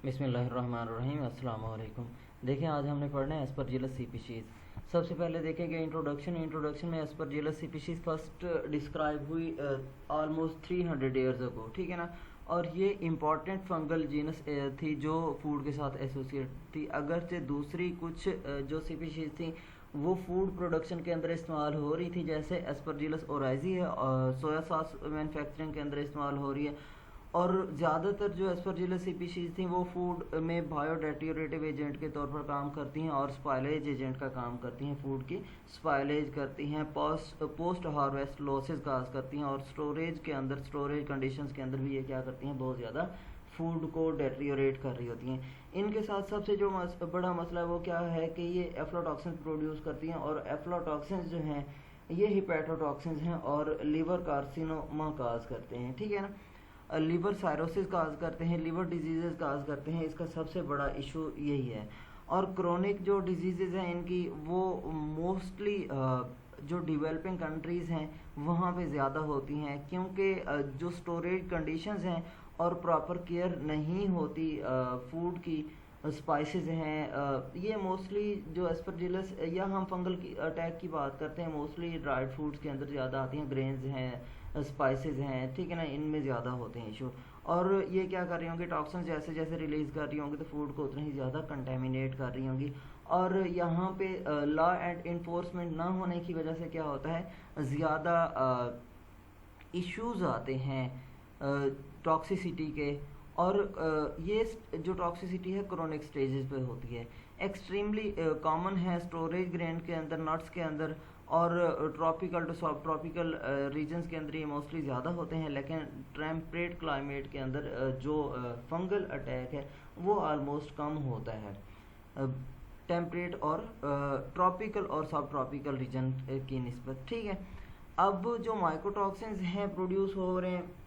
बिस्मिल्लाहिर्रहमानिर्रहीम। अस्सलाम वालेकुम। देखें, आज हमने पढ़ना है एस्परजिलस स्पीशीज़। सबसे पहले देखेंगे इंट्रोडक्शन में एस्परजिलस स्पीशीज़ फर्स्ट डिस्क्राइब हुई ऑलमोस्ट 300 ईयर्स अगो, ठीक है ना। और ये इम्पॉर्टेंट फंगल जीनस थी जो फूड के साथ एसोसिएट थी। अगरचे दूसरी कुछ जो स्पीशीज़ थी वो फूड प्रोडक्शन के अंदर इस्तेमाल हो रही थी, जैसे एस्परजिलस ओराइजी है और सोया सॉस मैन्युफैक्चरिंग के अंदर इस्तेमाल हो रही है। और ज़्यादातर जो एस्परजिलस स्पीशीज़ थी वो फूड में बायोडेट्यूरेटिव एजेंट के तौर पर काम करती हैं और स्पाइलेज एजेंट का काम करती हैं। फूड की स्पाइलेज करती हैं, पोस्ट हार्वेस्ट लॉसेस काज करती हैं और स्टोरेज के अंदर, स्टोरेज कंडीशंस के अंदर भी ये क्या करती हैं, बहुत ज़्यादा फूड को डेट्रियोरेट कर रही होती हैं। इनके साथ सबसे जो बड़ा मसला है वो क्या है कि ये एफ्लोटॉक्सिन प्रोड्यूस करती हैं और एफ्लोटॉक्सिन जो हैं ये हिपैटोटॉक्सिन हैं और लिवर कार्सिनोमा काज करते हैं, ठीक है ना। लिवर साइरोसिस काज करते हैं, लिवर डिजीज़ काज करते हैं। इसका सबसे बड़ा इशू यही है। और क्रोनिक जो डिजीज़ हैं इनकी वो मोस्टली जो डेवलपिंग कंट्रीज़ हैं वहाँ पे ज़्यादा होती हैं, क्योंकि जो स्टोरेज कंडीशंस हैं और प्रॉपर केयर नहीं होती फूड की। स्पाइसेस हैं ये मोस्टली जो एस्परजिलस या हम फंगल की अटैक की बात करते हैं, मोस्टली ड्राइड फ्रूट्स के अंदर ज़्यादा आती हैं। ग्रेन्स हैं, स्पाइसेस हैं, ठीक है ना, इनमें ज़्यादा होते हैं इशू। और ये क्या कर रही होंगी, टॉक्सिन जैसे जैसे रिलीज़ कर रही होंगी तो फूड को उतना ही ज़्यादा कंटेमिनेट कर रही होंगी। और यहाँ पे लॉ एंड इन्फोर्समेंट ना होने की वजह से क्या होता है, ज़्यादा इश्यूज़ आते हैं टॉक्सिसिटी के। और ये जो टॉक्सिसिटी है क्रोनिक स्टेजेस पे होती है। एक्सट्रीमली कॉमन है स्टोरेज ग्रेन के अंदर, नट्स के अंदर और ट्रॉपिकल टू सब ट्रॉपिकल रीजन्स के अंदर ये मोस्टली ज़्यादा होते हैं। लेकिन टेम्परेट क्लाइमेट के अंदर जो फंगल अटैक है वो आलमोस्ट कम होता है टेम्परेट और ट्रॉपिकल और सब ट्रॉपिकल रीजन की निस्बत, ठीक है। अब जो माइकोटॉक्सिन्स हैं प्रोड्यूस हो रहे हैं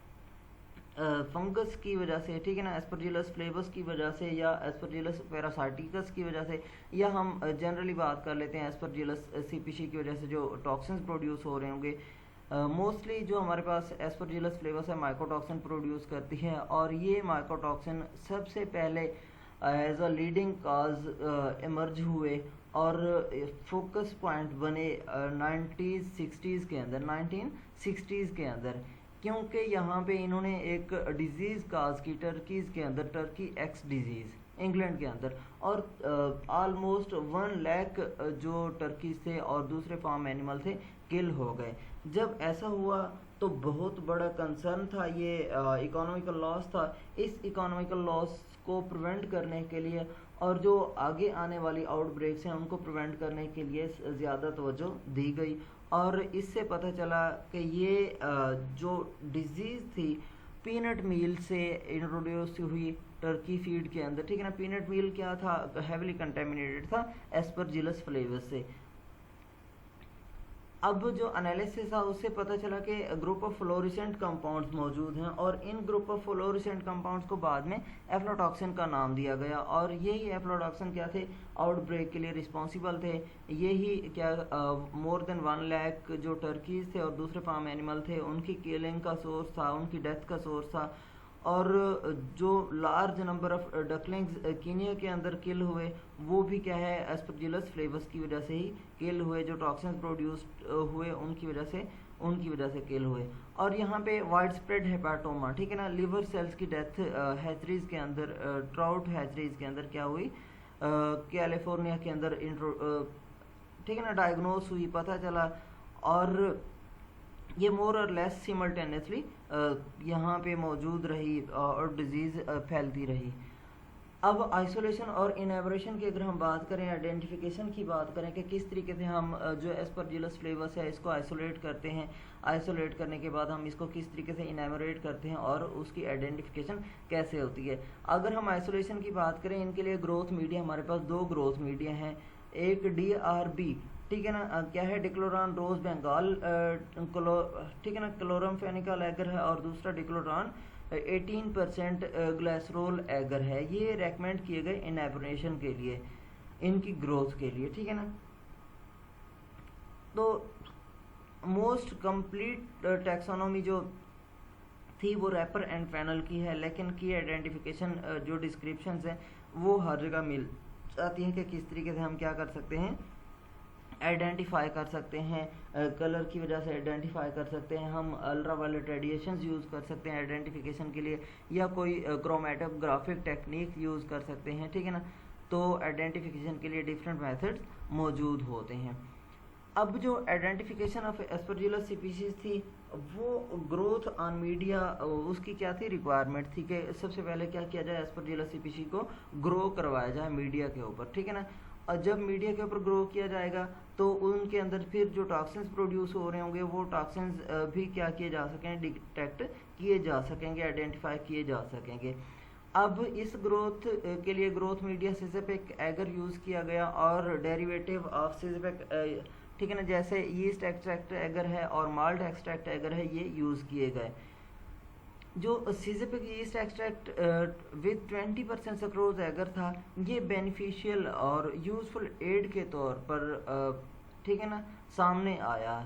फंगस की वजह से, ठीक है ना, एस्परजिलस फ्लेवस की वजह से या एस्परजिलस पैरासाइटिकस की वजह से, या हम जनरली बात कर लेते हैं एस्परजिलस सीपीसी की वजह से जो टॉक्सिन्स प्रोड्यूस हो रहे होंगे। मोस्टली जो हमारे पास एस्परजिलस फ्लेवस है माइकोटॉक्सिन प्रोड्यूस करती है। और ये माइकोटॉक्सिन सबसे पहले as a leading cause emerge हुए और फोकस पॉइंट बने 1960s के अंदर, 1960s के अंदर, क्योंकि यहाँ पे इन्होंने एक डिजीज़ काज की टर्कीज़ के अंदर, टर्की एक्स डिजीज़ इंग्लैंड के अंदर। और आलमोस्ट 1 लाख जो टर्कीज थे और दूसरे फार्म एनिमल थे किल हो गए। जब ऐसा हुआ तो बहुत बड़ा कंसर्न था, ये इकोनॉमिकल लॉस था। इस इकोनॉमिकल लॉस को प्रिवेंट करने के लिए और जो आगे आने वाली आउटब्रेक्स हैं उनको प्रिवेंट करने के लिए ज़्यादा तवज्जो दी गई। और इससे पता चला कि ये जो डिजीज़ थी पीनट मील से इंट्रोड्यूस हुई टर्की फीड के अंदर, ठीक है ना। पीनट मील क्या था, हेविली कंटेमिनेटेड था एस्परजिलस फ्लेवस से। अब जो एनालिसिस था उससे पता चला कि ग्रुप ऑफ फ्लोरिसेंट कंपाउंड्स मौजूद हैं और इन ग्रुप ऑफ फ्लोरिसेंट कंपाउंड्स को बाद में एफ्लोटॉक्सिन का नाम दिया गया। और यही एफ्लोटॉक्सिन क्या थे, आउटब्रेक के लिए रिस्पॉन्सिबल थे। यही क्या मोर देन 1 लाख जो टर्कीज थे और दूसरे फार्म एनिमल थे उनकी किलिंग का सोर्स था, उनकी डेथ का सोर्स था। और जो large number of ducklings Kenya के अंदर किल हुए वो भी क्या है, एस्परजिलस फ्लेवस की वजह से ही किल हुए। जो टॉक्सिन्स प्रोड्यूस हुए उनकी वजह से किल हुए। और यहाँ पे वाइड स्प्रेड हेपाटोमा, ठीक है ना, लिवर सेल्स की डेथ हैचरीज के अंदर, ट्राउट हैचरीज के अंदर क्या हुई, कैलिफोर्निया के अंदर ठीक है ना, डायग्नोस हुई, पता चला। और ये मोर और लेस सिमल्टेनियसली यहाँ पे मौजूद रही और डिजीज़ फैलती रही। अब आइसोलेशन और इनेबरेशन की अगर हम बात करें, आइडेंटिफिकेशन की बात करें कि किस तरीके से हम जो एस्परजिलस फ्लेवस है इसको आइसोलेट करते हैं, आइसोलेट करने के बाद हम इसको किस तरीके से इनेबरेट करते हैं और उसकी आइडेंटिफिकेशन कैसे होती है। अगर हम आइसोलेशन की बात करें, इनके लिए ग्रोथ मीडिया, हमारे पास 2 ग्रोथ मीडिया हैं। एक DRB, ठीक है ना, क्या है, डिक्लोरान रोज बंगाल, ठीक है ना, क्लोरम फेनिकल एगर है। और दूसरा डिक्लोरान 18% ग्लाइसरोल एगर है। ये रेकमेंड किए गए इनेबरेशन के लिए, इनकी ग्रोथ के लिए, ठीक है ना। तो मोस्ट कंप्लीट टैक्सोनॉमी जो थी वो रैपर एंड फैनल की है, लेकिन की आइडेंटिफिकेशन जो डिस्क्रिप्शंस हैं वो हर जगह मिल जाती हैं कि किस तरीके से हम क्या कर सकते हैं, आइडेंटिफाई कर सकते हैं। कलर की वजह से आइडेंटिफाई कर सकते हैं, हम अल्ट्रा वायलेट रेडिएशंस यूज़ कर सकते हैं आइडेंटिफिकेशन के लिए, या कोई क्रोमेटोग्राफिक टेक्निक यूज़ कर सकते हैं, ठीक है ना। तो आइडेंटिफिकेशन के लिए डिफरेंट मेथड्स मौजूद होते हैं। अब जो आइडेंटिफिकेशन ऑफ एस्परजिलस स्पीशीज थी वो ग्रोथ ऑन मीडिया, उसकी क्या थी रिक्वायरमेंट थी कि सबसे पहले क्या किया जाए, एस्परजिलस स्पीशीज को ग्रो करवाया जाए मीडिया के ऊपर, ठीक है ना। और जब मीडिया के ऊपर ग्रो किया जाएगा तो उनके अंदर फिर जो टॉक्सिन्स प्रोड्यूस हो रहे होंगे वो टॉक्सिन्स भी क्या किए जा सकेंगे, डिटेक्ट किए जा सकेंगे, आइडेंटिफाई किए जा सकेंगे। अब इस ग्रोथ के लिए ग्रोथ मीडिया सिजेपेक एगर यूज़ किया गया और डेरिवेटिव ऑफ सिजेपेक, ठीक है ना, जैसे यीस्ट एक्सट्रैक्ट एगर है और माल्ट एक्सट्रैक्ट एगर है, ये यूज़ किए गए। जो Czapek yeast extract with 20% sucrose agar था, ये बेनिफिशियल और यूजफुल एड के तौर पर ठीक है ना सामने आया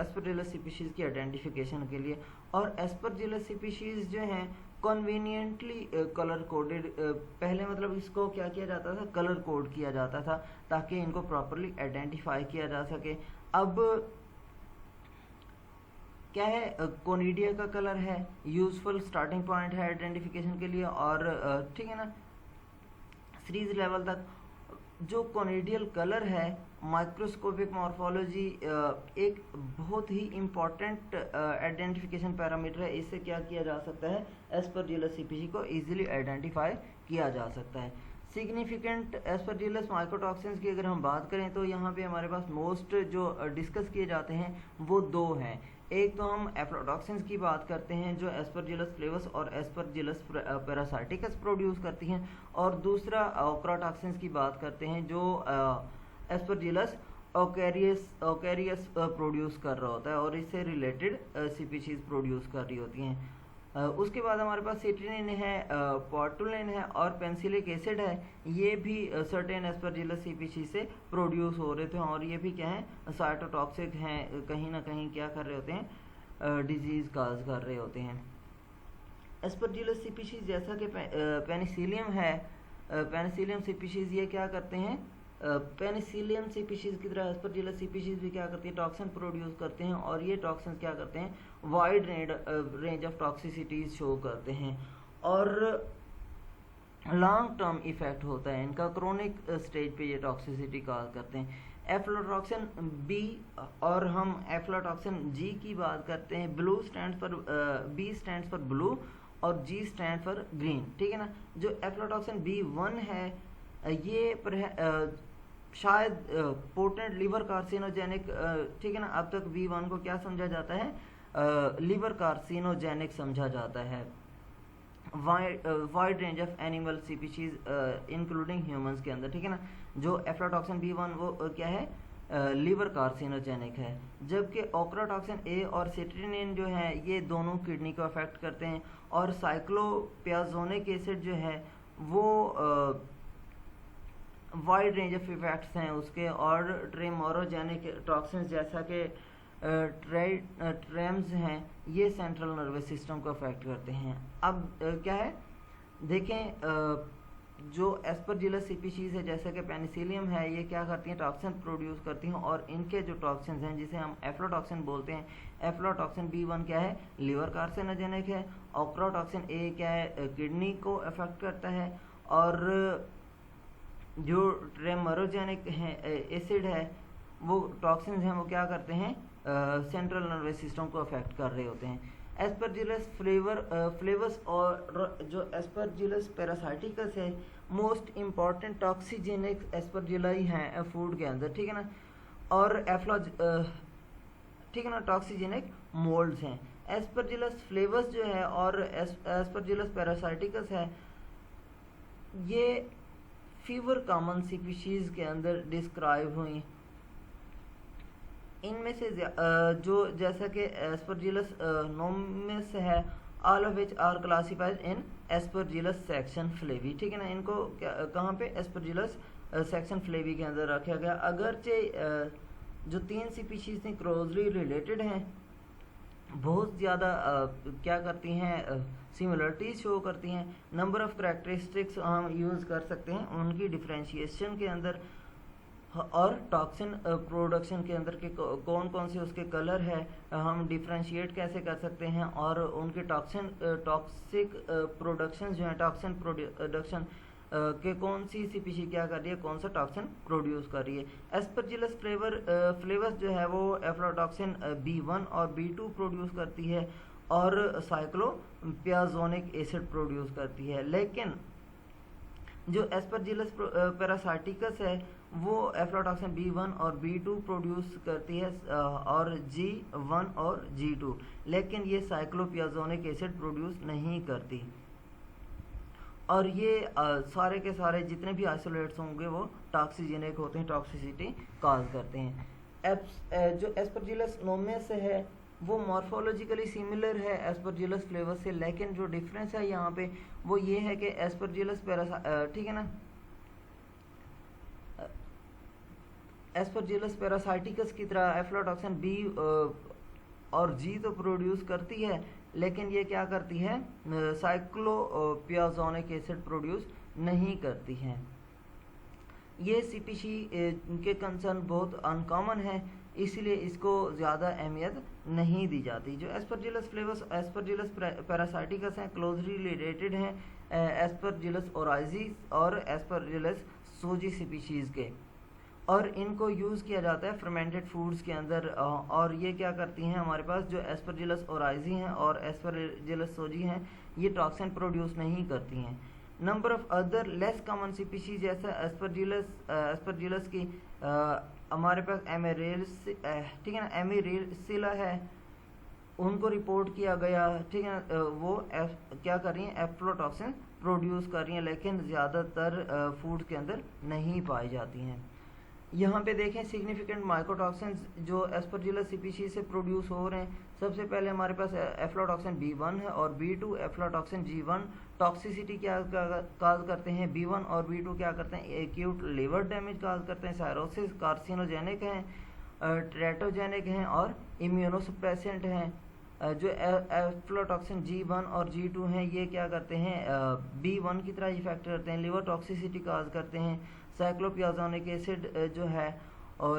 एस्परजिलस स्पीशीज़ की आइडेंटिफिकेशन के लिए। और एस्परजिलस स्पीशीज़ जो हैं कन्वीनियंटली कलर कोडेड, पहले मतलब इसको क्या किया जाता था, कलर कोड किया जाता था ताकि इनको प्रॉपरली आइडेंटिफाई किया जा सके। अब क्या है, कोनिडिया का कलर है, यूजफुल स्टार्टिंग पॉइंट है आइडेंटिफिकेशन के लिए, और ठीक है ना सीरीज लेवल तक जो कोनिडियल कलर है माइक्रोस्कोपिक मॉर्फोलॉजी एक बहुत ही इम्पॉर्टेंट आइडेंटिफिकेशन पैरामीटर है। इससे क्या किया जा सकता है, एस्परजिलस स्पीशीज को इजीली आइडेंटिफाई किया जा सकता है। सिग्निफिकेंट एस्परजिलस माइकोटॉक्सिन्स की अगर हम बात करें तो यहाँ पे हमारे पास मोस्ट जो डिस्कस किए जाते हैं वो दो हैं। एक तो हम एफ्लोटॉक्सिन्स की बात करते हैं जो एस्परजिलस फ्लेवस और एस्परजिलस पैरासाइटिकस प्रोड्यूस करती हैं, और दूसरा ओक्राटॉक्सिन्स की बात करते हैं जो एस्परजिलस ओकेरियस प्रोड्यूस कर रहा होता है और इससे रिलेटेड स्पीशीज प्रोड्यूस कर रही होती हैं। उसके बाद हमारे पास सिट्रिनिन है, पोर्टुलिन है और पेंसिलिक एसिड है, ये भी सर्टेन एस्परजिलस स्पीशीज से प्रोड्यूस हो रहे थे और ये भी क्या है, साइटोटॉक्सिक हैं, कहीं ना कहीं क्या कर रहे होते हैं, डिजीज काज कर रहे होते हैं। एस्परजिलस स्पीशीज जैसा कि पेनिसिलियम है, पेनिसिलियम स्पीशीज ये क्या करते हैं, पेनिसिलियम स्पीशीज की तरह एस्परजिलस स्पीशीज भी क्या करती है, टॉक्सिन प्रोड्यूस करते हैं, और ये टॉक्सिन क्या करते हैं, वाइड रेंज ऑफ टॉक्सिसिटीज शो करते हैं और लॉन्ग टर्म इफेक्ट होता है इनका, क्रोनिक स्टेज पे ये टॉक्सिसिटी काज करते हैं। एफ्लोटॉक्सिन बी और हम एफ्लोटॉक्सिन जी की बात करते हैं। ब्लू स्टैंड पर, बी स्टैंड फॉर ब्लू और जी स्टैंड फॉर ग्रीन, ठीक है ना। जो एफ्लोटॉक्सिन B1 है ये शायद पोटेंट लिवर कार्सिनोजेनिक, ठीक है ना। अब तक B1 को क्या समझा जाता है, लिवर कार्सिनोजेनिक समझा जाता है। Wide range of animal species including humans के अंदर, ठीक है ना। जो एफ्लोटॉक्सिन B1 वो क्या है, लिवर कार्सिनोजेनिक है, जबकि ओक्राटॉक्सिन ए और सिट्रिनिन जो है ये दोनों किडनी को अफेक्ट करते हैं, और साइक्लोपियाजोनिक एसिड जो है वो वाइड रेंज ऑफ इफेक्ट्स हैं उसके, और ट्रेमोरोजेनिक टॉक्सिन्स जैसा कि ट्रेम्स हैं ये सेंट्रल नर्वस सिस्टम को अफेक्ट करते हैं। अब क्या है देखें, जो एस्परजिलस स्पीशीज है जैसे कि पेनिसिलियम है ये क्या करती हैं, टॉक्सिन प्रोड्यूस करती हैं, और इनके जो टॉक्सिन्स हैं जिसे हम एफ्लोटॉक्सिन बोलते हैं, एफ्लोटॉक्सिन B1 क्या है, लिवर कार्सिनोजेनिक है, ओक्राटॉक्सिन ए क्या है, किडनी को अफेक्ट करता है, और जो ट्रेमोरोजेनिक है एसिड है वो टॉक्सिन्स हैं वो क्या करते हैं, सेंट्रल नर्वस सिस्टम को अफेक्ट कर रहे होते हैं। एस्परजिलस फ्लेवस और जो एस्परजिलस पैरासाइटिकस है मोस्ट इम्पॉर्टेंट टॉक्सिजेनिक एस्परजिलाई हैं फूड के अंदर, ठीक है ना, और ठीक है ना टॉक्सिजेनिक मोल्ड्स हैं। एस्परजिलस फ्लेवस जो है और एस्परजिलस पैरासाइटिकस है ये फीवर कॉमन स्पीशीज के अंदर डिस्क्राइब हुई। इनमें से जो जैसा कि एस्परजिलस नोमिस है, all of which are classified in Aspergillus section flavi, ठीक है ना। इनको कहाँ पे, एस्परजिलस सेक्शन फ्लेवी के अंदर रखा गया। अगरचे जो तीन स्पीशीज थी क्लोजली रिलेटेड हैं बहुत ज़्यादा क्या करती हैं, सिमिलरिटीज शो करती हैं। नंबर ऑफ़ करेक्टरिस्टिक्स हम यूज़ कर सकते हैं उनकी डिफ्रेंशिएशन के अंदर, और टॉक्सिन प्रोडक्शन के अंदर के कौन कौन से उसके कलर है, हम डिफ्रेंशिएट कैसे कर सकते हैं, और उनके टॉक्सिक प्रोडक्शन जो है, टॉक्सिन प्रोडक्शन के कौन सी स्पीशीज क्या कर रही है, कौन सा टॉक्सिन प्रोड्यूस कर रही है। एस्परजिलस फ्लेवर्स जो है वो एफ्लाटॉक्सिन B1 और B2 प्रोड्यूस करती है, और साइक्लोपियाजोनिक एसिड प्रोड्यूस करती है। लेकिन जो एस्परजिलस पैरासाइटिकस है वो एफ्लाटॉक्सिन B1 और B2 प्रोड्यूस करती है, और G1 और G2, लेकिन ये साइक्लोपियाजोनिक एसिड प्रोड्यूस नहीं करती। और ये सारे के सारे जितने भी आइसोलेट्स होंगे वो टॉक्सिजेनिक होते हैं, टॉक्सिसिटी काज करते हैं। जो एस्परजिलस नोमेस है वो मॉर्फोलॉजिकली सिमिलर है एस्परजिलस फ्लेवर से, लेकिन जो डिफरेंस है यहाँ पे वो ये है कि एस्परजिलस ठीक है ना, एस्परजिलस पैरासाइटिकस की तरह एफ्लाटॉक्सिन B और G तो प्रोड्यूस करती है, लेकिन ये क्या करती है, साइक्लोपियाजोनिक एसिड प्रोड्यूस नहीं करती है। ये सीपीसी के कंसर्न बहुत अनकॉमन है, इसलिए इसको ज़्यादा अहमियत नहीं दी जाती। जो एस्परजिलस फ्लेवर्स एस्परजिलस पैरासाइटिकस हैं क्लोजली रिलेटेड हैं एस्परजिलस ओराइजीज और एस्परजिलस सोजी स्पीशीज़ के, और इनको यूज़ किया जाता है फर्मेंटेड फूड्स के अंदर। और ये क्या करती हैं, हमारे पास जो एस्परजिलस ओराइजी हैं और एस्परजिलस सोजी हैं ये टॉक्सिन प्रोड्यूस नहीं करती हैं। Number of other less common species जैसे एस्परजिलस की हमारे पास एमेरेल्स ठीक है ना, एमेरेसिला है, उनको रिपोर्ट किया गया, ठीक है, वो क्या कर रही हैं, एफ्लोटॉक्सिन प्रोड्यूस कर रही हैं, लेकिन ज़्यादातर फूड के अंदर नहीं पाई जाती हैं। यहाँ पे देखें सिग्निफिकेंट माइकोटॉक्सिन्स जो एस्परजिलस स्पीशीज से प्रोड्यूस हो रहे हैं। सबसे पहले हमारे पास एफ्लाटॉक्सिन B1 है और B2 एफ्लाटॉक्सिन G1 टॉक्सिसिटी क्या काज करते हैं, B1 और B2 क्या करते हैं, एक्यूट लिवर डैमेज काज करते हैं, साइरोसिस, कार्सिनोजेनिक हैं, टेरेटोजेनिक हैं और इम्यूनोसप्रेसेंट हैं। जो एफ्लाटॉक्सिन G1 और G2 हैं ये क्या करते हैं, B1 की तरह इफेक्ट करते हैं, लिवर टॉक्सिसिटी काज करते हैं। साइक्लोपियाजोनिक एसिड जो है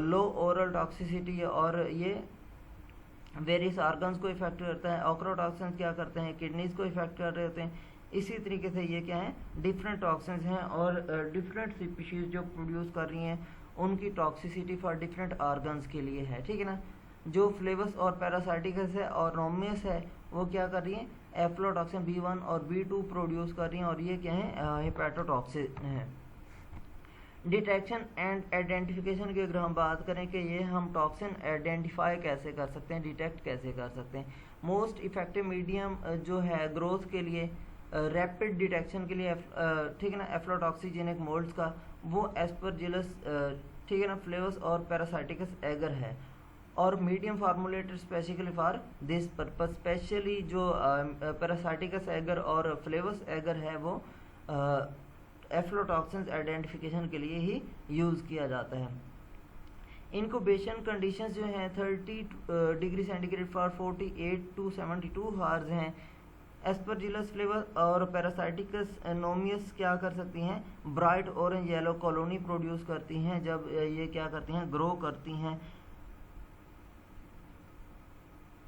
लो ओरल टॉक्सिसिटी और ये वेरियस ऑर्गन्स को इफेक्ट करता है। ऑक्रोटॉक्सिन्स क्या करते हैं, किडनीज को इफेक्ट कर रहे होते हैं। इसी तरीके से ये क्या है, डिफरेंट टॉक्सिन्स हैं और डिफरेंट स्पीशीज जो प्रोड्यूस कर रही हैं उनकी टॉक्सिसिटी फॉर डिफरेंट ऑर्गन्स के लिए है, ठीक है ना। जो फ्लेवर्स और पैरासाइटिकस है और नोमियस है वो क्या कर रही हैं, एफ्लोटॉक्सिन B1 और B2 प्रोड्यूस कर रही हैं, और ये क्या है, हेपेटोटॉक्सिन है। डिटेक्शन एंड आइडेंटिफिकेशन की अगर हम बात करें कि ये हम टॉक्सिन आइडेंटिफाई कैसे कर सकते हैं, डिटेक्ट कैसे कर सकते हैं। मोस्ट इफेक्टिव मीडियम जो है ग्रोथ के लिए, रैपिड डिटेक्शन के लिए, ठीक है ना, एफ्लोटॉक्सिजेनिक मोल्ड्स का वो एस्परजिलस, ठीक है ना, फ्लेवर्स और पैरासाइटिकस एगर है। और medium formulated specifically for this purpose, specially जो पैरासाइटिकस एगर और फ्लेवर्स एगर है वो एफ्लोटॉक्सिन्स आइडेंटिफिकेशन के लिए ही यूज़ किया जाता है। इनक्यूबेशन कंडीशंस जो हैं 30 degree centigrade for 48 to 72 hours हैं। एस्परजिलस फ्लेवर और पैरासाइटिकस नोमियस क्या कर सकती हैं, bright orange yellow colony produce करती हैं जब ये क्या करती हैं, ग्रो करती हैं,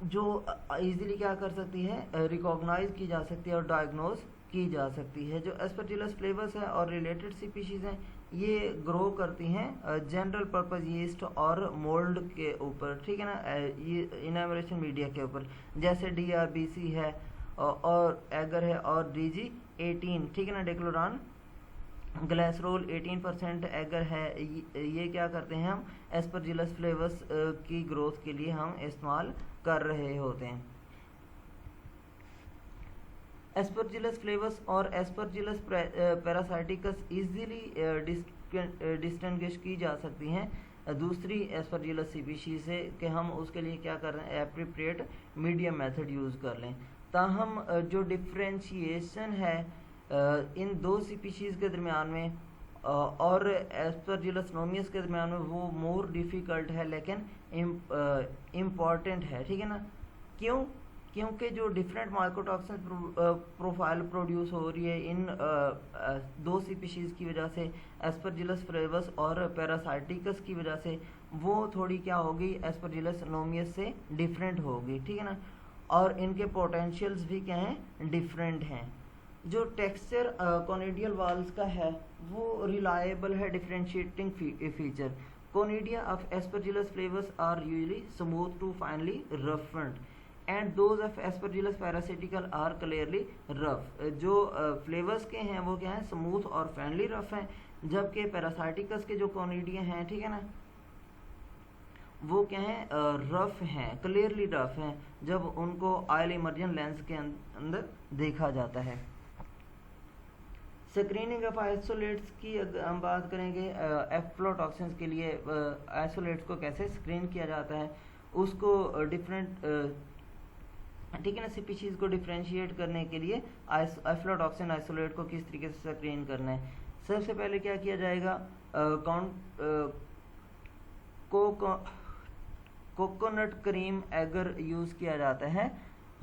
जो इजीली क्या कर सकती है, रिकॉग्नाइज की जा सकती है और डायग्नोज की जा सकती है। जो एस्परजिलस फ्लेवर्स हैं और रिलेटेड स्पीशीज हैं ये ग्रो करती हैं जनरल पर्पस यीस्ट और मोल्ड के ऊपर, ठीक है ना, ये इनामरेशन मीडिया के ऊपर, जैसे DRBC है और एगर है और DG18, ठीक है ना, डेक्लोरान ग्लाइसरोल 18% एगर है। ये क्या करते हैं, हम एस्परजिलस फ्लेवर्स की ग्रोथ के लिए हम इस्तेमाल कर रहे होते हैं। एस्परजिलस फ्लेवर्स और एस्परजिलस पैरासाइटिकस इजीली डिस्टिंग्विश की जा सकती हैं दूसरी एस्परजिलस स्पीशीज से, कि हम उसके लिए क्या कर रहे हैं, एप्रोप्रिएट मीडियम मेथड यूज़ कर लें। ताहम जो डिफ्रेंशिएशन है इन दो स्पीशीज़ के दरमियान में और एस्परजिलस नोमियस के दरमियान में वो मोर डिफ़िकल्ट है लेकिन इम्पॉर्टेंट है, ठीक है ना। क्यों? क्योंकि जो डिफरेंट माइकोटॉक्सिन प्रोफाइल प्रोड्यूस हो रही है इन दो स्पीशीज़ की वजह से, एस्परजिलस फ्लेवस और पैरासाइटिकस की वजह से, वो थोड़ी क्या होगी, एस्परजिलस नोमियस से डिफरेंट होगी, ठीक है ना। और इनके पोटेंशियल्स भी क्या हैं, डिफरेंट हैं। जो टेक्सचर कोनिडियल वाल्स का है वो रिलायबल है differentiating feature. Conidia of Aspergillus flavus are usually smooth to finely roughened and those of Aspergillus parasiticus are clearly rough. जो फ्लेवर्स के हैं वो क्या है, स्मूथ और फाइनली रफ हैं, जबकि पैरासाइटिकस के जो कोनिडिया हैं, ठीक है ना, वो क्या है, रफ हैं, क्लियरली रफ हैं जब उनको ऑयल इमर्जन लेंस के अंदर देखा जाता है। स्क्रीनिंग ऑफ आइसोलेट्स की अगर हम बात करेंगे, एफ्लोटॉक्सिन्स के लिए आइसोलेट्स को कैसे स्क्रीन किया जाता है, उसको डिफरेंट, ठीक है ना, स्पीशीज़ को डिफ्रेंशिएट करने के लिए एफ्लोटॉक्सिन आइसोलेट को किस तरीके से स्क्रीन करना है। सबसे पहले क्या किया जाएगा, कोकोनट क्रीम एगर यूज़ किया जाता है,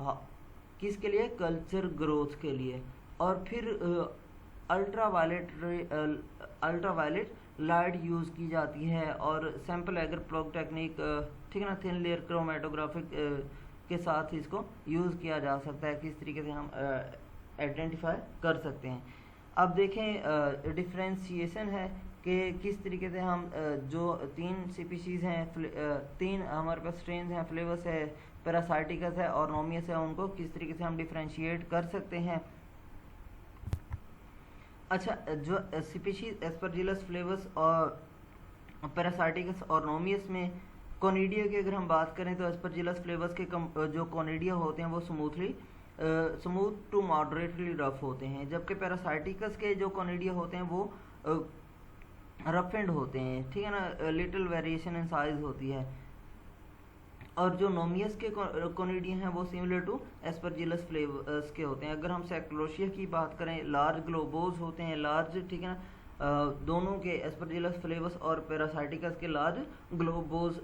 हाँ, किसके लिए, कल्चर ग्रोथ के लिए। और फिर अल्ट्रावायलेट लाइट यूज़ की जाती है और सैम्पल एगर प्लॉग टेक्निक, ठीक है ना, थिन लेयर क्रोमेटोग्राफिक के साथ इसको यूज़ किया जा सकता है, किस तरीके से हम आइडेंटिफाई कर सकते हैं। अब देखें डिफ्रेंशिएशन है कि किस तरीके से हम जो तीन स्पीशीज़ हैं, तीन हमारे पास स्ट्रेन्स हैं, फ्लेवस है, पैरासाइटिकस है और नोमियस है, उनको किस तरीके से हम डिफ्रेंशिएट कर सकते हैं। अच्छा, जो स्पीशीज़ एस्परजिलस फ्लेवस और पैरासाइटिकस और नोमियस में कोनिडिया की अगर हम बात करें तो एस्परजिलस फ्लेवर्स के जो कोनिडिया होते हैं वो स्मूथ टू मॉडरेटली रफ होते हैं, जबकि पैरासाइटिकस के जो कोनिडिया होते हैं वो रफ एंड होते हैं, ठीक है ना, लिटिल वेरिएशन इन साइज होती है। और जो नोमियस के कोनिडिया हैं वो सिमिलर टू एस्परजिलस फ्लेवर्स के होते हैं। अगर हम सैक्लोशिया की बात करें, लार्ज ग्लोबोज होते हैं, लार्ज, ठीक है ना, दोनों के एस्परजिलस फ्लेवस और पैरासाइटिकस के लार्ज ग्लोबोज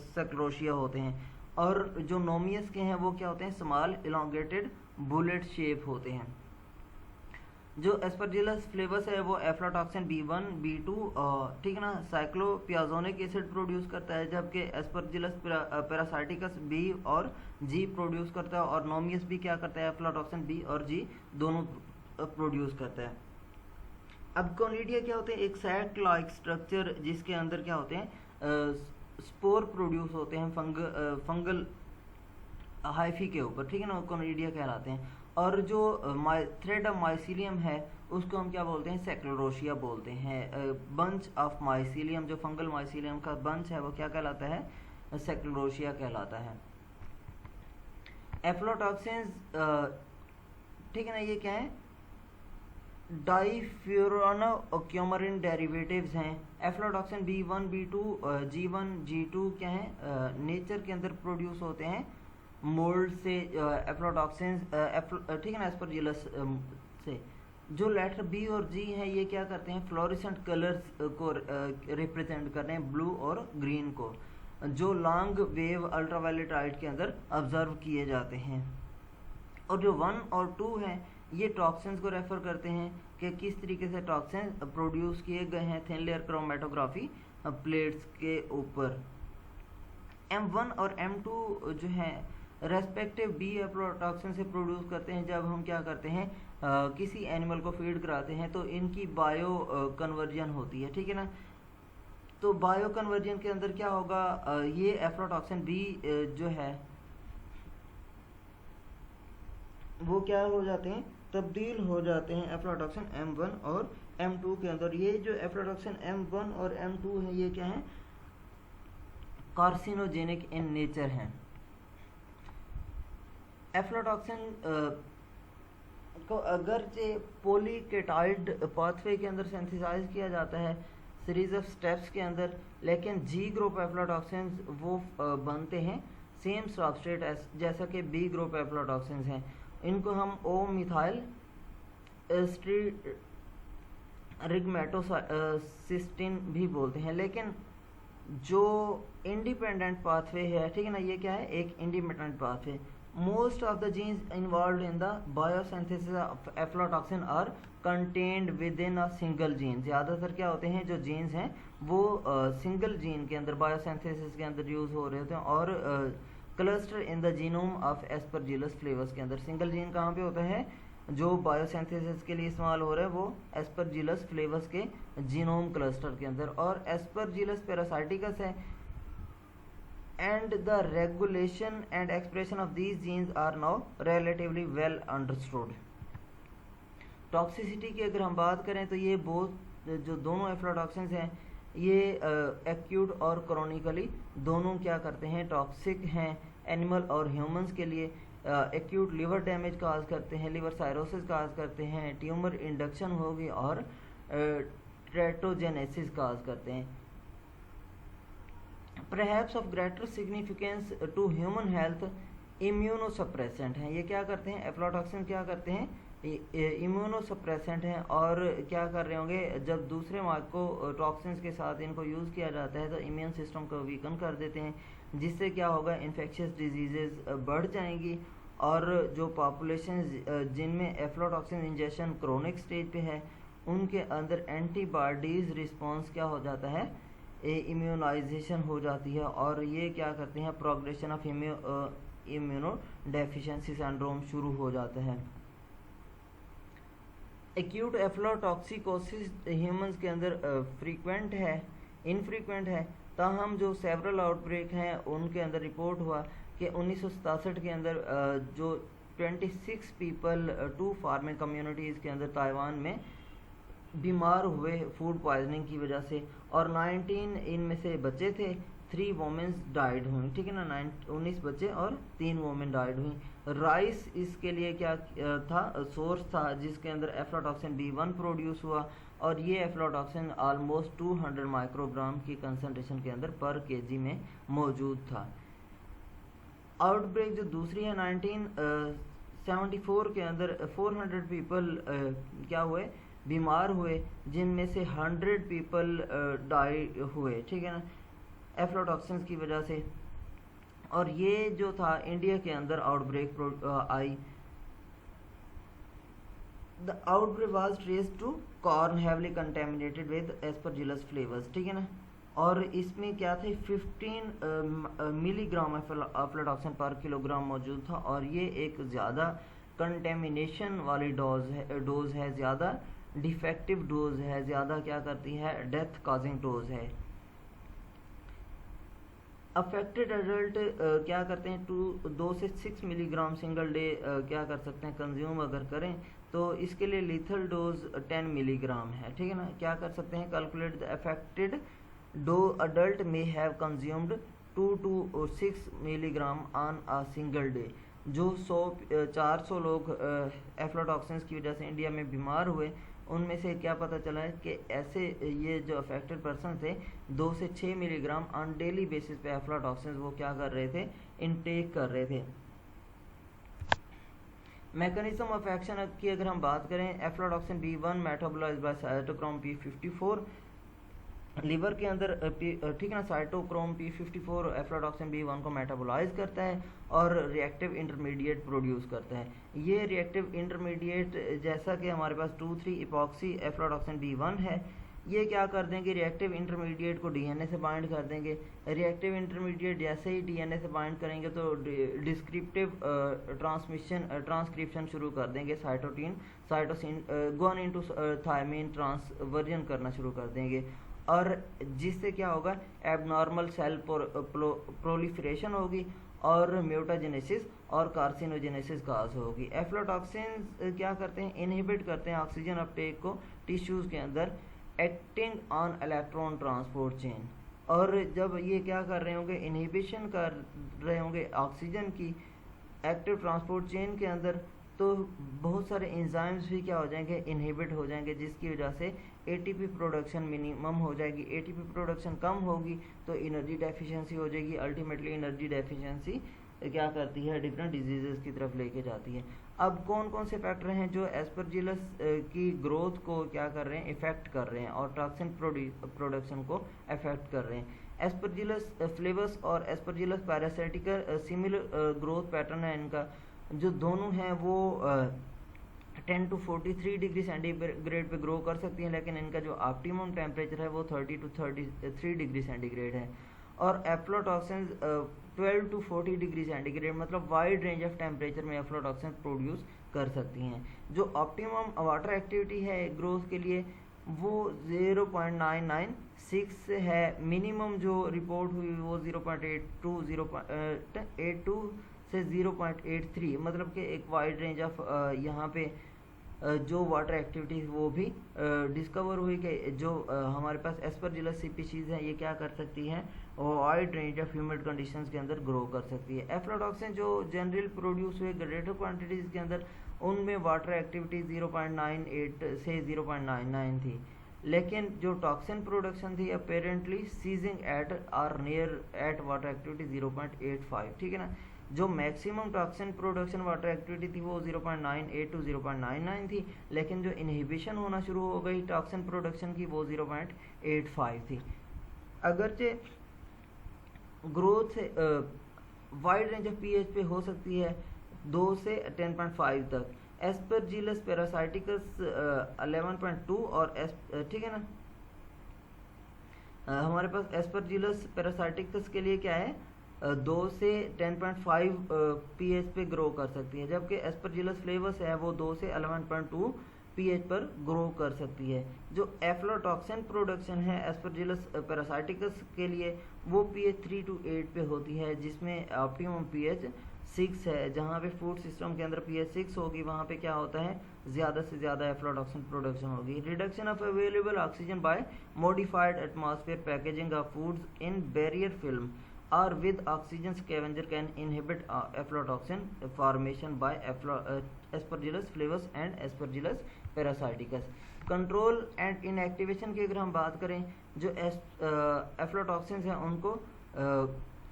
सैक्लोशिया होते हैं। और जो नोमियस के हैं वो क्या होते हैं, स्मॉल इलोंगेटेड बुलेट शेप होते हैं। जो एस्परजिलस फ्लेवस है वो एफ्लाटॉक्सिन B1 B2, ठीक है ना, साइक्लोपियाजोनिक एसिड प्रोड्यूस करता है, जबकि एस्परजिलस पैरासाइटिकस B और G प्रोड्यूस करता है और नोमियस भी क्या करता है, एफ्लाटॉक्सिन B और G दोनों प्रोड्यूस करता है। अब कोनिडिया क्या होते हैं, एक सैक लाइक स्ट्रक्चर जिसके अंदर क्या होते हैं, स्पोर प्रोड्यूस होते हैं फंगल हाइफी के ऊपर, ठीक है ना, कोनिडिया कहलाते हैं। और जो थ्रेड ऑफ माइसीलियम है उसको हम क्या बोलते हैं, सैक्लोरोशिया बोलते हैं। बंच ऑफ माइसीलियम, जो फंगल माइसीलियम का बंच है वो क्या कहलाता है, सैक्लोरोशिया कहलाता है। एफ्लोटॉक्सिन्स, ठीक है ना, ये क्या है, डाइफ्यूरानोक्यूमरिन डेरिवेटिव्स हैं। एफ्लोटॉक्सिन B1 B2 G1 G2 क्या है, नेचर के अंदर प्रोड्यूस होते हैं मोल्ड से, एफ्लोटॉक्सिन, ठीक है ना, एस्परजिलस से। जो लेटर B और G हैं ये क्या करते हैं, फ्लोरिसेंट कलर्स को रिप्रेजेंट करते हैं, ब्लू और ग्रीन को, जो लॉन्ग वेव अल्ट्रावायलेट लाइट के अंदर ऑब्जर्व किए जाते हैं। और जो 1 और 2 हैं ये टॉक्सिन्स को रेफर करते हैं कि किस तरीके से टॉक्सिन प्रोड्यूस किए गए हैं थिन लेयर क्रोमेटोग्राफी प्लेट्स के ऊपर। M1 और M2 जो है रेस्पेक्टिव B एफ्लोटॉक्सिन से प्रोड्यूस करते हैं जब हम क्या करते हैं, किसी एनिमल को फीड कराते हैं तो इनकी बायो कन्वर्जन होती है, ठीक है ना। तो बायो कन्वर्जन के अंदर क्या होगा, ये एफ्लोटॉक्सिन B जो है वो क्या हो जाते हैं, तब्दील हो जाते हैं एफ्लोटॉक्सिन M1 और M2 के अंदर। ये जो एफ्लोटॉक्सिन M1 और M2 है ये क्या है, कार्सिनोजेनिक इन नेचर हैं। एफ्लोटॉक्सिन को अगरचे पॉलीकेटाइड पाथवे के अंदर सिंथेसाइज किया जाता है सीरीज ऑफ स्टेप्स के अंदर, लेकिन G ग्रुप एफ्लोटॉक्सिन्स वो बनते हैं सेम सबस्ट्रेट जैसा कि B ग्रुप एफ्लोटॉक्सिन्स हैं। इनको हम O मिथाइल रिग्मेटोसिस्टिन भी बोलते हैं, लेकिन जो इंडिपेंडेंट पाथवे है, ठीक है ना, ये क्या है, एक independent pathway. Most of the genes involved in the biosynthesis of aflatoxin are contained within a single gene. ज़्यादातर क्या होते हैं जो जीन्स हैं वो सिंगल जीन के अंदर बायोसिंथेसिस के अंदर यूज़ हो रहे होते हैं, और cluster in the genome of Aspergillus flavours के अंदर। सिंगल जीन कहाँ पे होता है जो बायोसिंथेसिस के लिए इस्तेमाल हो रहा है, वो एस्परजिलस फ्लेवर्स के जीनोम क्लस्टर के अंदर। और एस्परजिलस पैरासाइटिकस है, and the regulation and expression of these genes are now relatively well understood। Toxicity की अगर हम बात करें तो ये बहुत जो दोनों एफ्लाटॉक्सिन्स हैं ये एक्यूट और क्रॉनिकली दोनों क्या करते हैं, टॉक्सिक हैं एनिमल और ह्यूमंस के लिए। एक्यूट लिवर डैमेज काज करते हैं, लिवर साइरोसिस काज करते हैं, ट्यूमर इंडक्शन होगी और ट्रेटोजेनेसिस काज करते हैं। Perhaps of greater significance to human health, immunosuppressant हैं। ये क्या करते हैं, एफ्लाटॉक्सिन क्या करते हैं, इम्यूनोसप्रेसेंट हैं। और क्या कर रहे होंगे, जब दूसरे माइक्रो टॉक्सिन्स के साथ इनको यूज़ किया जाता है तो इम्यून सिस्टम को वीकन कर देते हैं, जिससे क्या होगा, इन्फेक्शियस डिजीज़ बढ़ जाएंगी। और जो पॉपुलेशन जिनमें एफ्लाटॉक्सिन इंजेक्शन क्रोनिक स्टेज पे है उनके अंदर एंटीबॉडीज़ रिस्पॉन्स क्या हो जाता है, इम्यूनाइजेशन हो जाती है, और ये क्या करते हैं, progression of immuno deficiency syndrome शुरू हो जाता है। एक्यूट एफ्लाटॉक्सिकोसिस ह्यूमंस के अंदर फ्रीक्वेंट है, इनफ्रीक्वेंट है, ताहम जो सेवरल आउटब्रेक हैं उनके अंदर रिपोर्ट हुआ कि 1967 के अंदर जो 26 पीपल 2 फार्मिंग कम्युनिटीज़ के अंदर ताइवान में बीमार हुए फूड पॉइजनिंग की वजह से, और 19 इनमें से बच्चे थे, 3 वोमेंस डाइड हुई, ठीक है ना, 19 बच्चे और 3 वोमेन डाइड हुई। राइस इसके लिए क्या था, सोर्स था जिसके अंदर एफ्लाटॉक्सिन B1 प्रोड्यूस हुआ, और ये एफ्लाटॉक्सिन ऑलमोस्ट 200 माइक्रोग्राम की कंसनट्रेशन के अंदर पर केजी में मौजूद था। आउटब्रेक जो दूसरी है 1974 के अंदर 400 पीपल क्या हुए, बीमार हुए, जिनमें से 100 पीपल डाई हुए, ठीक है ना, एफ्लाटॉक्सिन्स की वजह से। और ये जो था इंडिया के अंदर आउटब्रेक आई। The outbreak was traced to corn heavily contaminated with Aspergillus flavus, ठीक है ना। और इसमें क्या थे, 15 मिलीग्राम एफ्लाटॉक्सिन पर किलोग्राम मौजूद था, और ये एक ज़्यादा कंटेमिनेशन वाली डोज है, ज़्यादा डिफेक्टिव डोज है, ज़्यादा क्या करती है, डेथ कॉजिंग डोज है। अफेक्टेड एडल्ट क्या करते हैं, 2 से 6 मिलीग्राम सिंगल डे क्या कर सकते हैं, कंज्यूम अगर करें तो इसके लिए लीथल डोज 10 मिलीग्राम है, ठीक है ना। क्या कर सकते हैं, calculate the affected do adult may have consumed 2 to 6 milligram on a single day. जो 400 लोग एफ्लाटॉक्सिन्स की वजह से इंडिया में बीमार हुए, उनमें से क्या पता चला है कि ऐसे ये जो अफेक्टेड पर्सन थे 2 से 6 मिलीग्राम ऑन डेली बेसिस पे एफ्लाटॉक्सिन्स वो क्या कर रहे थे, इनटेक कर रहे थे। मैकेनिज्म ऑफ एक्शन की अगर हम बात करें, aflatoxin B1 metabolised by cytochrome P54 liver के अंदर, ठीक है ना, साइटोक्रोम P54 एफ्लाटॉक्सिन B1 को मेटाबोलाइज करता है और रिएक्टिव इंटरमीडिएट प्रोड्यूस करता है। ये रिएक्टिव इंटरमीडिएट जैसा कि हमारे पास 2,3 इपॉक्सी एफ्लाटॉक्सिन B1 है, ये क्या कर देंगे, रिएक्टिव इंटरमीडिएट को DNA से बाइंड कर देंगे। रिएक्टिव इंटरमीडिएट जैसे ही DNA से बाइंड करेंगे तो डिस्क्रिप्टिव ट्रांसक्रिप्शन शुरू कर देंगे, cytosine guanine to thymine transversion करना शुरू कर देंगे, और जिससे क्या होगा, एबनॉर्मल सेल प्रोलिफरेशन होगी और म्यूटाजेनेसिस और कार्सिनोजेनेसिस काज होगी। एफ्लाटॉक्सिन क्या करते हैं, इनहिबिट करते हैं ऑक्सीजन अपटेक को टिश्यूज़ के अंदर, acting on electron transport chain. और जब ये क्या कर रहे होंगे, इनहिबिशन कर रहे होंगे ऑक्सीजन की एक्टिव ट्रांसपोर्ट चेन के अंदर, तो बहुत सारे एंजाइम्स भी क्या हो जाएंगे, इनहिबिट हो जाएंगे, जिसकी वजह से एटीपी प्रोडक्शन मिनिमम हो जाएगी। एटीपी प्रोडक्शन कम होगी तो एनर्जी डेफिशिएंसी हो जाएगी। अल्टीमेटली एनर्जी डेफिशिएंसी क्या करती है, डिफरेंट डिजीज़ की तरफ लेके जाती है। अब कौन कौन से फैक्टर हैं जो एस्परजिलस की ग्रोथ को क्या कर रहे हैं, इफेक्ट कर रहे हैं और टॉक्सिन प्रोडक्शन को इफेक्ट कर रहे हैं। एस्परजिलस फ्लेवस और एस्परजिलस पैरासिटिका सिमिलर ग्रोथ पैटर्न है इनका, जो दोनों हैं वो 10 to 43 डिग्री सेंटीग्रेड पे ग्रो कर सकती हैं, लेकिन इनका जो ऑप्टिमम टेम्परेचर है वो 30 to 33 डिग्री सेंटीग्रेड है। और एफ्लोटॉक्सिन 12 to 40 डिग्री सेंटीग्रेड, मतलब वाइड रेंज ऑफ टेम्परेचर में एफ्लोटॉक्सिन प्रोड्यूस कर सकती हैं। जो ऑप्टिमम वाटर एक्टिविटी है ग्रोथ के लिए वो 0.996 है। मिनिमम जो रिपोर्ट हुई वो 0.82 से 0.83, मतलब कि एक वाइड रेंज ऑफ यहाँ पे जो वाटर एक्टिविटीज़ वो भी डिस्कवर हुई कि जो हमारे पास एस्परजिलस स्पीशीज़ हैं ये क्या कर सकती हैं, wide range of humid conditions के अंदर ग्रो कर सकती है। एफ्लोटॉक्सिन जो जनरल प्रोड्यूस हुए ग्रेटर क्वांटिटीज़ के अंदर, उनमें वाटर एक्टिविटी 0.98 से 0.99 थी, लेकिन जो टॉक्सिन प्रोडक्शन थी अपेरेंटली सीजिंग एट और नियर एट वाटर एक्टिविटी 0.85, ठीक है ना। जो maximum toxin production water activity थी वो 0.98 टू 0.99 थी, लेकिन जो इनहिबिशन होना शुरू हो गई टॉक्सिन प्रोडक्शन की वो 0.85 थी। अगरचे ग्रोथ से वाइड रेंज ऑफ पीएच पे हो सकती है 2 से 10.5 तक। एस्परजिलस पैरासाइटिकस 11.2 और ठीक है ना, हमारे पास एस्परजिलस पैरासाइटिकस के लिए क्या है 2 से 10.5 पीएच पे ग्रो कर सकती है, जबकि एस्परजिलस फ्लेवस है वो 2 से 11.2 पीएच पर ग्रो कर सकती है। जो एफ्लोटॉक्सिन प्रोडक्शन है एस्परजिलस पैरासाइटिकस के लिए वो पीएच 3 to 8 पे होती है, जिसमें ऑप्टिमम पीएच 6 है। जहाँ पे फूड सिस्टम के अंदर पीएच 6 होगी वहाँ पे क्या होता है ज़्यादा से ज़्यादा एफ्लोटॉक्सिन प्रोडक्शन होगी। Reduction of available oxygen by modified atmosphere packaging of foods in barrier film or with oxygen scavenger can inhibit aflatoxin formation by Aspergillus flavus and Aspergillus parasiticus। Control and inactivation की अगर हम बात करें, जो एफ्लोटॉक्सिन्स हैं उनको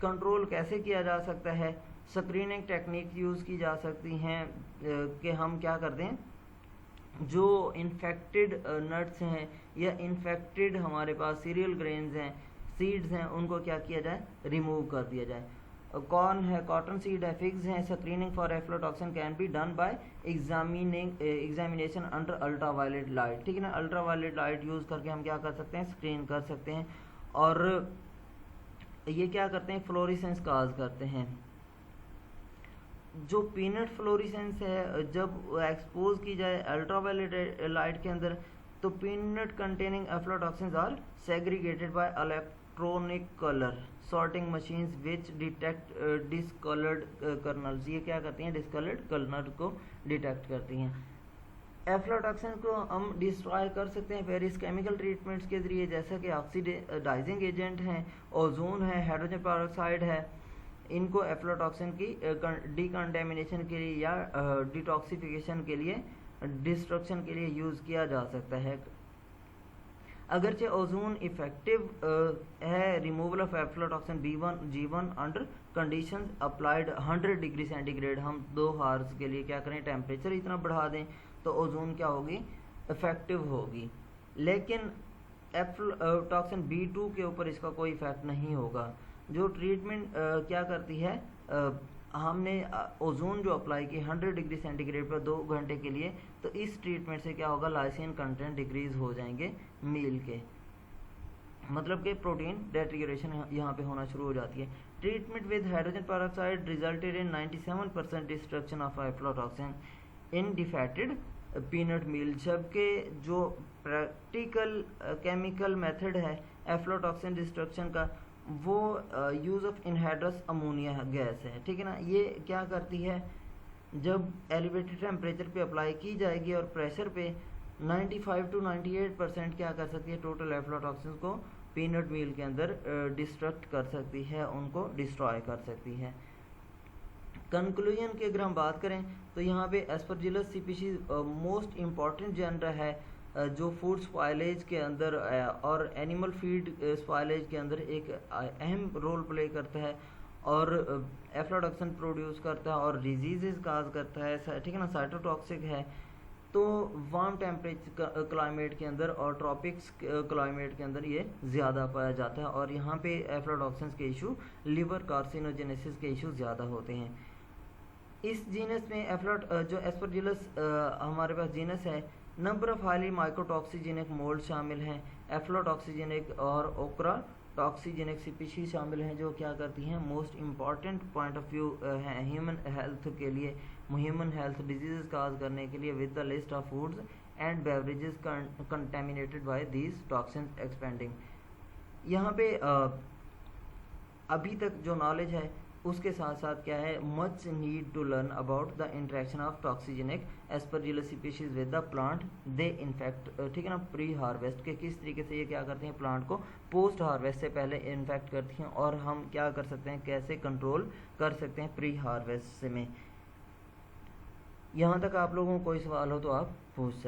control कैसे किया जा सकता है, स्क्रीनिंग टेक्निक यूज़ की जा सकती हैं कि हम क्या कर दें, जो इन्फेक्टेड नट्स हैं या इन्फेक्टेड हमारे पास सीरियल ग्रेन्स हैं, सीड्स हैं, उनको क्या किया जाए रिमूव कर दिया जाए। कॉर्न है, कॉटन सीड है, फिग्स हैं। Screening for aflatoxin can be done by examination under ultraviolet light, ठीक है ना। अल्ट्रावायलेट लाइट यूज़ करके हम क्या कर सकते हैं स्क्रीन कर सकते हैं, और ये क्या करते हैं फ्लोरिसेंस काज करते हैं। जो पीनट फ्लोरिसेंस है जब एक्सपोज की जाए अल्ट्रावायलेट लाइट के अंदर, तो peanut containing aflatoxins are segregated by electronic colour sorting machines which detect discoloured kernels. ये क्या करती हैं डिसकलर्ड कर्नल को डिटेक्ट करती हैं। एफ्लोटॉक्सिन को हम डिस्ट्रॉय कर सकते हैं वेरियस केमिकल ट्रीटमेंट्स के जरिए, जैसा कि ऑक्सीडाइजिंग एजेंट हैं, ओजोन है, हाइड्रोजन पेरोक्साइड है। इनको एफ्लोटॉक्सिन की डिकंटेमिनेशन के लिए या डिटॉक्सिफिकेशन के लिए, डिस्ट्रक्शन के लिए यूज़ किया जा सकता है। अगरचे ओजोन इफेक्टिव है removal of aflatoxin G1 under conditions applied 100 degree centigrade. हम 2 आवर्स के लिए क्या करें टेम्परेचर इतना बढ़ा दें तो ओजोन क्या होगी इफेक्टिव होगी, लेकिन एफ्लोटॉक्सिन B2 के ऊपर इसका कोई इफेक्ट नहीं होगा। जो ट्रीटमेंट क्या करती है, हमने ओजोन जो अप्लाई की 100 डिग्री सेंटीग्रेड पर 2 घंटे के लिए, तो इस ट्रीटमेंट से क्या होगा लाइसिन कंटेंट डिक्रीज हो जाएंगे मील के, मतलब कि प्रोटीन डेट्रियोरेशन यहाँ पे होना शुरू हो जाती है। Treatment with hydrogen peroxide resulted in 97% destruction of aflatoxin in defatted peanut meal, जबकि जो प्रैक्टिकल केमिकल मेथड है एफ्लोटॉक्सिन डिस्ट्रक्शन का वो यूज़ ऑफ इनहाइड्रस अमोनिया गैस है, ठीक है ना। ये क्या करती है जब एलिवेटेड टेम्परेचर पे अप्लाई की जाएगी और प्रेशर पे 95 to 98% क्या कर सकती है टोटल एफ्लोटॉक्सिन को पीनट मील के अंदर डिस्ट्रक्ट कर सकती है, उनको डिस्ट्रॉय कर सकती है। कंक्लूजन की अगर हम बात करें तो यहाँ पे एस्परजिलस स्पीशीज मोस्ट इम्पॉर्टेंट जनर है जो फूड स्पॉइलेज के अंदर और एनिमल फीड स्पॉइलेज के अंदर एक अहम रोल प्ले करता है, और एफ्लोटॉक्सिन प्रोड्यूस करता है और डिजीज़ काज करता है, ठीक है ना, साइटोटॉक्सिक है। तो वार्म टेम्परेचर क्लाइमेट के अंदर और ट्रॉपिक्स क्लाइमेट के अंदर ये ज़्यादा पाया जाता है, और यहाँ पे एफ्लाटॉक्सिन्स के इशू, लिवर कार्सिनोजेनेसिस के इशू ज़्यादा होते हैं। इस जीनस में जो एस्परजिलस हमारे पास जीनस है, नंबर ऑफ हाईली माइक्रोटॉक्सिजेनिक मोल्ड शामिल हैं, एफ्लोटॉक्सिजेनिक और ओक्रा टॉक्सिजेनिक स्पीशीज शामिल हैं, जो क्या करती हैं, most important point of view है ह्यूमन हेल्थ के लिए, ह्यूमन हेल्थ डिजीज़ काज करने के लिए, with the list of foods and beverages contaminated by these toxins expanding. यहाँ पे अभी तक जो नॉलेज है उसके साथ साथ क्या है, much need to learn about the interaction of toxigenic Aspergillus species with the plant they infect, ठीक है ना, प्री हार्वेस्ट के किस तरीके से ये क्या करते हैं, प्लांट को पोस्ट हार्वेस्ट से पहले इन्फेक्ट करती हैं, और हम क्या कर सकते हैं, कैसे कंट्रोल कर सकते हैं प्री हार्वेस्ट में। यहाँ तक आप लोगों को कोई सवाल हो तो आप पूछ सकते हैं।